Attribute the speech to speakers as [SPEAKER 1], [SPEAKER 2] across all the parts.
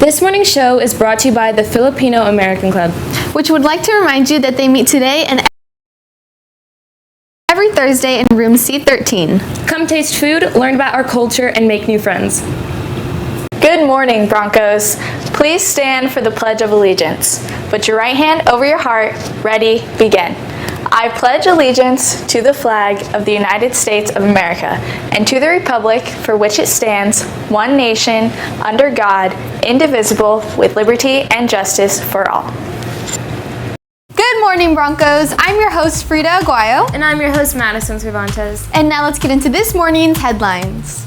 [SPEAKER 1] This morning's show is brought to you by the Filipino American Club,
[SPEAKER 2] which would like to remind you that they meet today and every Thursday in room C13.
[SPEAKER 1] Come taste food, learn about our culture, and make new friends.
[SPEAKER 3] Good morning, Broncos. Please stand for the Pledge of Allegiance. Put your right hand over your heart. Ready, begin. I pledge allegiance to the flag of the United States of America and to the republic for which it stands, one nation, under God, indivisible, with liberty and justice for all.
[SPEAKER 2] Good morning, Broncos. I'm your host, Frida Aguayo.
[SPEAKER 1] And I'm your host, Madison Cervantes.
[SPEAKER 2] And now let's get into this morning's headlines.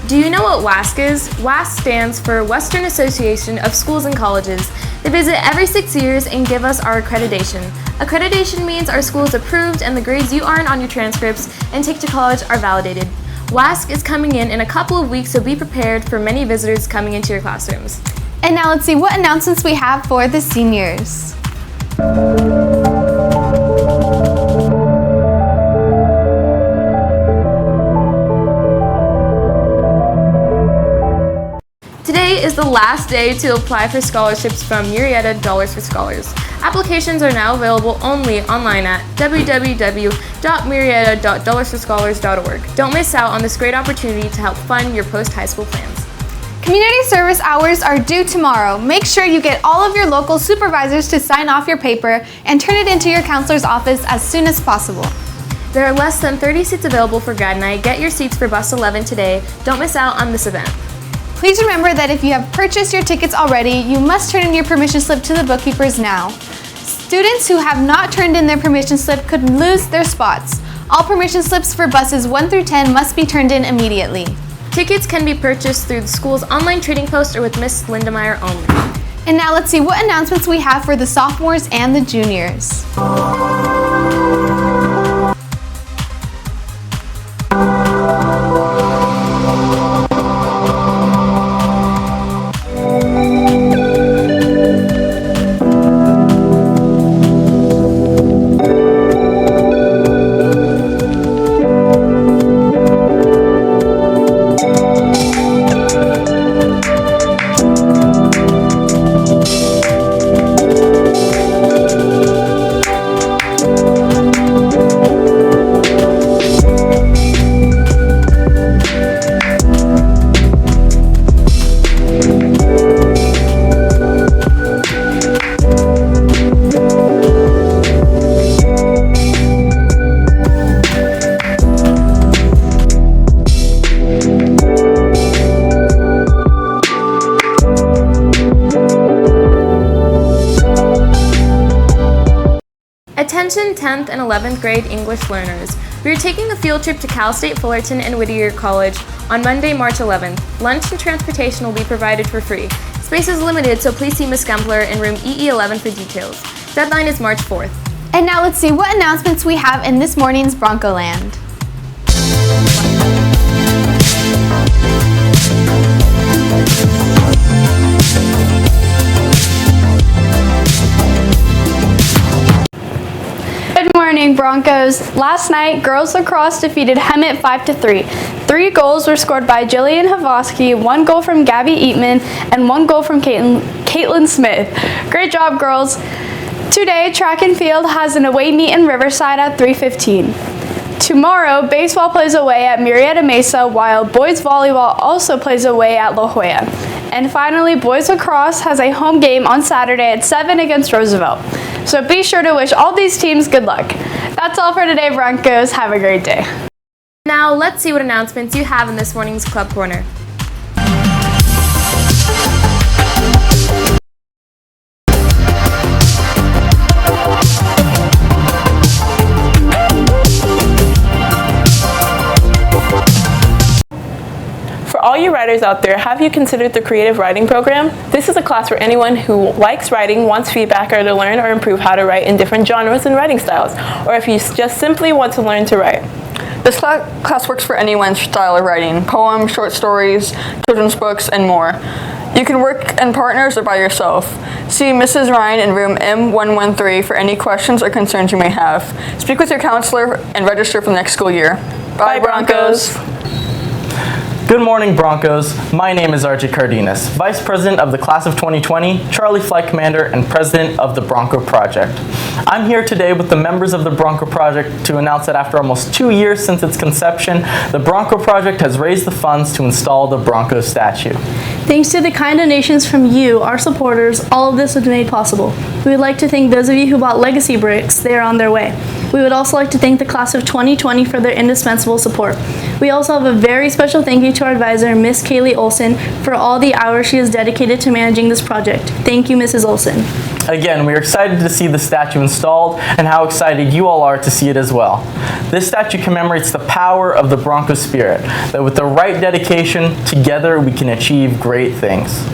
[SPEAKER 1] Do you know what WASC is? WASC stands for Western Association of Schools and Colleges. They visit every 6 years and give us our accreditation. Accreditation means our school is approved and the grades you earn on your transcripts and take to college are validated. WASC is coming in a couple of weeks, so be prepared for many visitors coming into your classrooms.
[SPEAKER 2] And now let's see what announcements we have for the seniors.
[SPEAKER 1] Today is the last day to apply for scholarships from Murrieta Dollars for Scholars. Applications are now available only online at www.murrieta.dollarsforscholars.org. Don't miss out on this great opportunity to help fund your post-high school plans.
[SPEAKER 2] Community service hours are due tomorrow. Make sure you get all of your local supervisors to sign off your paper and turn it into your counselor's office as soon as possible.
[SPEAKER 1] There are less than 30 seats available for grad night. Get your seats for Bus 11 today. Don't miss out on this event.
[SPEAKER 2] Please remember that if you have purchased your tickets already, you must turn in your permission slip to the bookkeepers now. Students who have not turned in their permission slip could lose their spots. All permission slips for buses 1 through 10 must be turned in immediately.
[SPEAKER 1] Tickets can be purchased through the school's online trading post or with Miss Lindemeyer only.
[SPEAKER 2] And now let's see what announcements we have for the sophomores and the juniors.
[SPEAKER 1] Attention 10th and 11th grade English learners. We are taking a field trip to Cal State Fullerton and Whittier College on Monday, March 11th. Lunch and transportation will be provided for free. Space is limited, so please see Ms. Gempler in room EE11 for details. Deadline is March 4th.
[SPEAKER 2] And now let's see what announcements we have in this morning's Broncoland.
[SPEAKER 4] Good morning, Broncos. Last night, girls lacrosse defeated Hemet 5-3. 3 goals were scored by Jillian Havoski, 1 goal from Gabby Eatman, and 1 goal from Caitlin Smith. Great job, girls. Today, track and field has an away meet in Riverside at 3:15. Tomorrow, baseball plays away at Murrieta Mesa, while boys volleyball also plays away at La Jolla. And finally, boys lacrosse has a home game on Saturday at 7 against Roosevelt. So be sure to wish all these teams good luck. That's all for today, Broncos. Have a great day.
[SPEAKER 1] Now let's see what announcements you have in this morning's Club Corner.
[SPEAKER 5] For all you writers out there, have you considered the Creative Writing Program? This is a class for anyone who likes writing, wants feedback, or to learn or improve how to write in different genres and writing styles, or if you just simply want to learn to write.
[SPEAKER 6] This class works for anyone's style of writing: poems, short stories, children's books, and more. You can work in partners or by yourself. See Mrs. Ryan in room M113 for any questions or concerns you may have. Speak with your counselor and register for the next school year. Bye, Broncos!
[SPEAKER 7] Good morning, Broncos. My name is Archie Cardenas, Vice President of the Class of 2020, Charlie Flight Commander, and President of the Bronco Project. I'm here today with the members of the Bronco Project to announce that after almost 2 years since its conception, the Bronco Project has raised the funds to install the Bronco statue.
[SPEAKER 8] Thanks to the kind donations from you, our supporters, all of this was made possible. We would like to thank those of you who bought legacy bricks. They are on their way. We would also like to thank the class of 2020 for their indispensable support. We also have a very special thank you to our advisor, Miss Kaylee Olson, for all the hours she has dedicated to managing this project. Thank you, Mrs. Olson.
[SPEAKER 7] Again, we are excited to see the statue installed and how excited you all are to see it as well. This statue commemorates the power of the Bronco spirit, that with the right dedication, together we can achieve great things.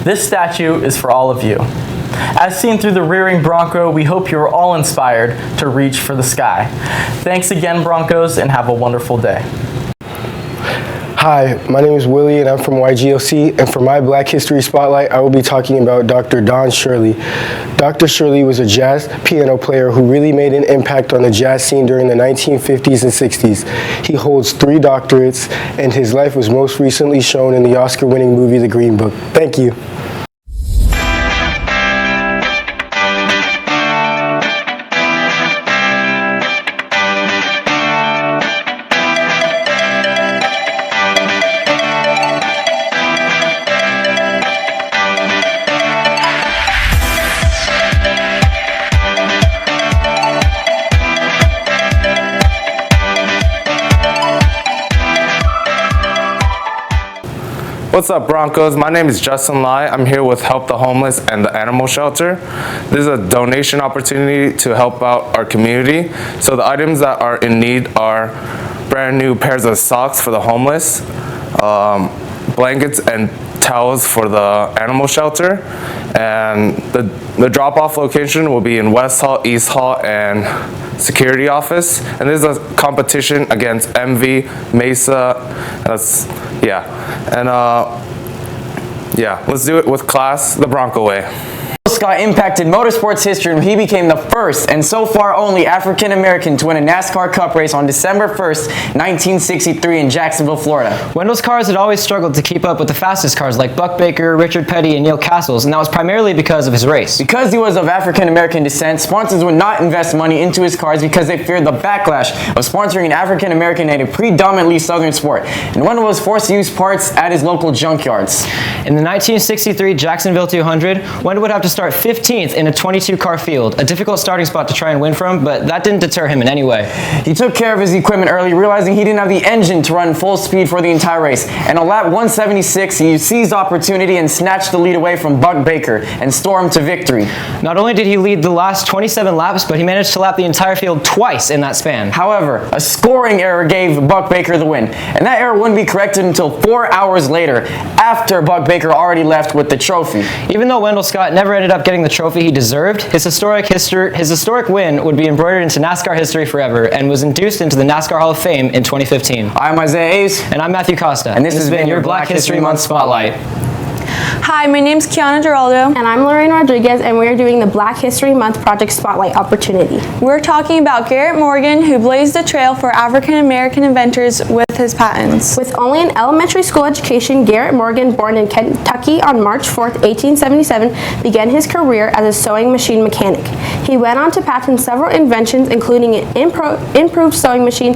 [SPEAKER 7] This statue is for all of you. As seen through the rearing Bronco, we hope you are all inspired to reach for the sky. Thanks again, Broncos, and have a wonderful day.
[SPEAKER 9] Hi, my name is Willie and I'm from YGLC, and for my Black History Spotlight, I will be talking about Dr. Don Shirley. Dr. Shirley was a jazz piano player who really made an impact on the jazz scene during the 1950s and 60s. He holds 3 doctorates, and his life was most recently shown in the Oscar-winning movie The Green Book. Thank you.
[SPEAKER 10] What's up, Broncos? My name is Justin Lai. I'm here with Help the Homeless and the Animal Shelter. This is a donation opportunity to help out our community. So the items that are in need are brand new pairs of socks for the homeless, blankets and towels for the animal shelter, and the drop-off location will be in West Hall, East Hall, and security office. And this is a competition against MV, Mesa, let's do it with class the Bronco way.
[SPEAKER 11] Scott impacted motorsports history when he became the first and so far only African American to win a NASCAR Cup race on December 1st, 1963 in Jacksonville, Florida.
[SPEAKER 12] Wendell's cars had always struggled to keep up with the fastest cars like Buck Baker, Richard Petty, and Neil Castles, and that was primarily because of his race.
[SPEAKER 11] Because he was of African American descent, sponsors would not invest money into his cars because they feared the backlash of sponsoring an African American in a predominantly southern sport, and Wendell was forced to use parts at his local junkyards.
[SPEAKER 12] In the 1963 Jacksonville 200, Wendell would have to start 15th in a 22-car field, a difficult starting spot to try and win from, but that didn't deter him in any way.
[SPEAKER 11] He took care of his equipment early, realizing he didn't have the engine to run full speed for the entire race, and on lap 176, he seized opportunity and snatched the lead away from Buck Baker and stormed to victory.
[SPEAKER 12] Not only did he lead the last 27 laps, but he managed to lap the entire field twice in that span.
[SPEAKER 11] However, a scoring error gave Buck Baker the win, and that error wouldn't be corrected until 4 hours later, after Buck Baker already left with the trophy.
[SPEAKER 12] Even though Wendell Scott never ended up getting the trophy he deserved, his historic win would be embroidered into NASCAR history forever and was induced into the NASCAR Hall of Fame in 2015.
[SPEAKER 11] I'm Isaiah Hayes.
[SPEAKER 12] And I'm Matthew Costa.
[SPEAKER 11] And this has been your Black History Month Spotlight.
[SPEAKER 6] Hi, my name's Kiana Giraldo.
[SPEAKER 13] And I'm Lorraine Rodriguez, and we're doing the Black History Month Project Spotlight opportunity.
[SPEAKER 6] We're talking about Garrett Morgan, who blazed the trail for African American inventors with his patents.
[SPEAKER 13] With only an elementary school education, Garrett Morgan, born in Kentucky on March 4th, 1877, began his career as a sewing machine mechanic. He went on to patent several inventions, including an improved sewing machine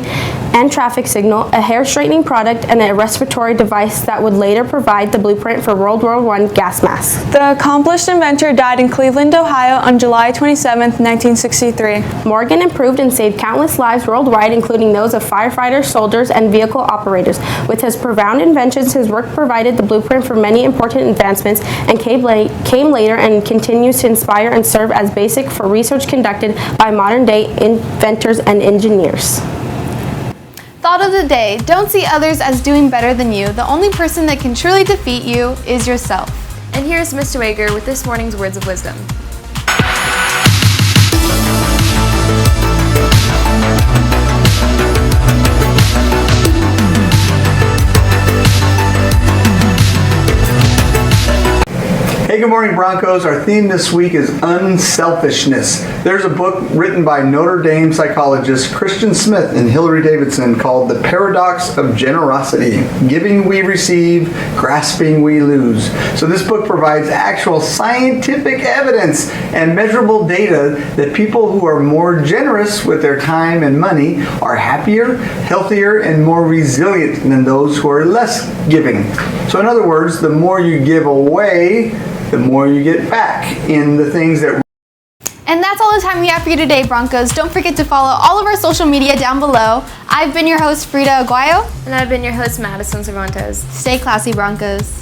[SPEAKER 13] and traffic signal, a hair straightening product, and a respiratory device that would later provide the blueprint for World War I gas masks.
[SPEAKER 6] The accomplished inventor died in Cleveland, Ohio on July 27, 1963.
[SPEAKER 13] Morgan improved and saved countless lives worldwide, including those of firefighters, soldiers, and vehicle operators. With his profound inventions, his work provided the blueprint for many important advancements and came later and continues to inspire and serve as basic for research conducted by modern-day inventors and engineers.
[SPEAKER 2] Thought of the day: don't see others as doing better than you. The only person that can truly defeat you is yourself.
[SPEAKER 1] And here's Mr. Wager with this morning's words of wisdom.
[SPEAKER 14] Hey, good morning, Broncos. Our theme this week is unselfishness. There's a book written by Notre Dame psychologists Christian Smith and Hillary Davidson called The Paradox of Generosity. Giving we receive, grasping we lose. So this book provides actual scientific evidence and measurable data that people who are more generous with their time and money are happier, healthier, and more resilient than those who are less giving. So in other words, the more you give away, the more you get back in the things that.
[SPEAKER 2] And that's all the time we have for you today, Broncos. Don't forget to follow all of our social media down below. I've been your host, Frida Aguayo.
[SPEAKER 1] And I've been your host, Madison Cervantes.
[SPEAKER 2] Stay classy, Broncos.